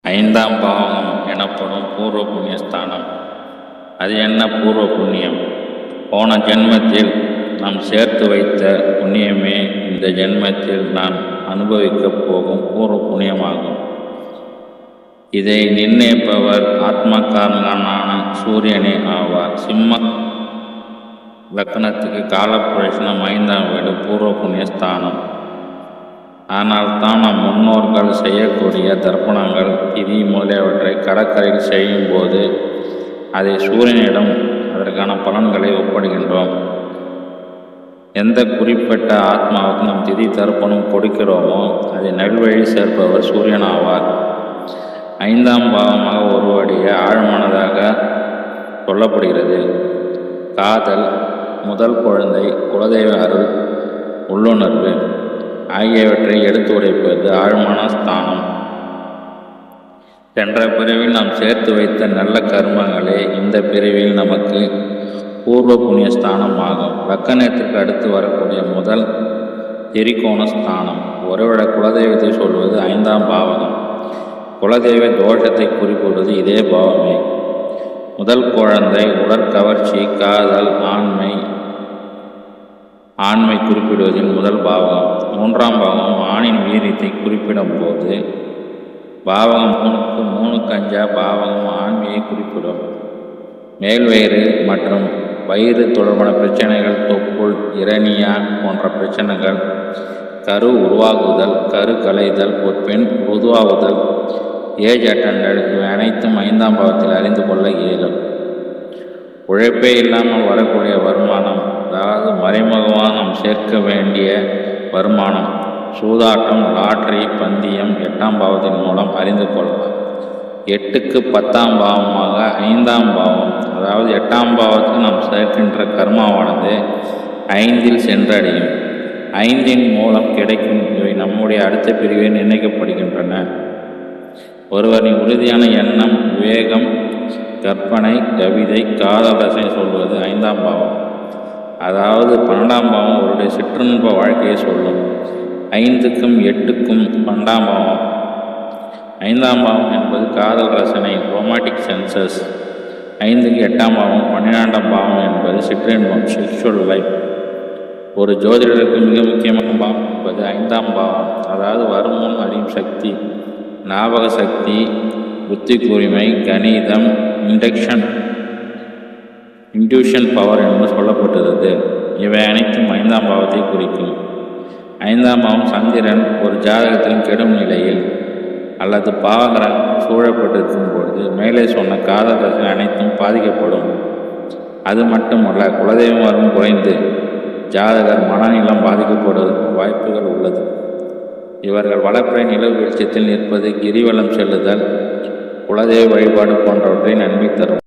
ஐந்தாம் பாவகம் எனப்படும் பூர்வ புண்ணியஸ்தானம். அது என்ன பூர்வ புண்ணியம்? போன ஜென்மத்தில் நாம் சேர்த்து வைத்த புண்ணியமே இந்த ஜென்மத்தில் நான் அனுபவிக்கப் போகும் பூர்வ புண்ணியமாகும். இதை நிர்ணயிப்பவர் ஆத்மகாரகனான சூரியனே ஆவார். சிம்ம லக்னத்துக்கு காலப்புரட்சணம் 5ஆம் வீடு பூர்வ புண்ணியஸ்தானம். ஆனால் தான் நம் முன்னோர்கள் செய்யக்கூடிய தர்ப்பணங்கள் திதி முதலியவற்றை கடற்கரையில் செய்யும் போது அதை சூரியனிடம் அதற்கான பலன்களை ஒப்படைக்கின்றோம். எந்த குறிப்பிட்ட ஆத்மாவுக்கு நாம் திதி தர்ப்பணம் கொடுக்கிறோமோ அதை நல்வழி சேர்ப்பவர் சூரியன் ஆவார். 5ஆம் பாவமாக ஒருவடைய ஆழ்மனதாக சொல்லப்படுகிறது. காதல், முதல் குழந்தை, குலதெய்வ அருள், உள்ளுணர்வு ஆகியவற்றை எடுத்து உரைப்பது ஆழ்மன ஸ்தானம். சென்ற பிரிவில் நாம் சேர்த்து வைத்த நல்ல கர்மங்களே இந்த பிரிவில் நமக்கு பூர்வ புண்ணியஸ்தானம் ஆகும். லக்கணத்திற்கு அடுத்து வரக்கூடிய முதல் திரிகோண ஸ்தானம். ஒருவிட குலதெய்வத்தை சொல்வது 5ஆம் பாவகம். குலதெய்வ தோஷத்தை குறிப்பிடுவது இதே பாவமே. முதல் குழந்தை, உடற்கவர்ச்சி, காதல், ஆண்மை குறிப்பிடுவதில் முதல் பாவகம். 3ஆம் பாவகம் ஆணின் வீரியத்தை குறிப்பிடும் போது பாவகம் 3க்கு 5 பாவகம் ஆண்மையை குறிப்பிடும். மேல்வயிறு மற்றும் வயிறு தொடர்பான பிரச்சனைகள், தொப்புள், இரணியா போன்ற பிரச்சனைகள், கரு உருவாகுதல், கரு கலைதல், ஒரு பெண் உருவாகுதல், ஏஜ் அட்டண்டட் இவை அனைத்தும் 5ஆம் பாவத்தில் அறிந்து கொள்ள இயலும். உழைப்பே இல்லாமல் வரக்கூடிய வருமானம், அதாவது மறைமுகமாக நாம் சேர்க்க வேண்டிய வருமானம், சூதாட்டம், லாட்டரி, பந்தயம் 8ஆம் பாவத்தின் மூலம் அறிந்து கொள்ளலாம். 8க்கு 10ஆம் பாவமாக 5ஆம் பாவம், அதாவது 8ஆம் பாவத்துக்கு நாம் சேர்க்கின்ற கர்மாவானது 5இல் சென்றடையும். 5இன் மூலம் கிடைக்கும் இவை நம்முடைய அடுத்த பிரிவை நிர்ணயிக்கப்படுகின்றன. ஒருவரின் உறுதியான எண்ணம், விவேகம், கற்பனை, கவிதை, காதல் ரசனை சொல்வது 5ஆம் பாவம். அதாவது 12ஆம் பாவம் அவருடைய சிற்றின்ப வாழ்க்கையை சொல்லும். 5க்கும் 8க்கும் 12ஆம் பாவம். 5ஆம் பாவம் என்பது காதல் ரசனை, ரொமாட்டிக் சென்சஸ். 5க்கு 8ஆம் பாவம். 12ஆம் பாவம் என்பது சிற்றின்பம், செக்ஷுவல் லைஃப். ஒரு ஜோதிடருக்கு மிக முக்கியமான பாவம் என்பது 5ஆம் பாவம். அதாவது வருமுன் அறியும் சக்தி, ஞாபக சக்தி, புத்தி கூர்மை, கணிதம், இன்ட்யூஷன் பவர் என்று சொல்லப்பட்டுள்ளது. இவை அனைத்தும் 5ஆம் பாவத்தை குறிக்கும். 5ஆம் பாவம் சந்திரன் ஒரு ஜாதகத்திலும் கெடும் நிலையில் அல்லது பாவகிரகம் சூழப்பட்டிருக்கும் பொழுது மேலே சொன்ன காதல் ரசனை அனைத்தும் பாதிக்கப்படும். அது மட்டுமல்ல, குலதெய்வம் வரும் குறைந்து ஜாதகர் மனநிலம் பாதிக்கப்படுவதற்கு வாய்ப்புகள் உள்ளது. இவர்கள் வளர்ப்பிறை நிலவு வெளிச்சத்தில் நிற்பது, கிரிவலம் செல்லுதல், குலதெய்வ வழிபாடு போன்றவற்றை நன்மை தரும்.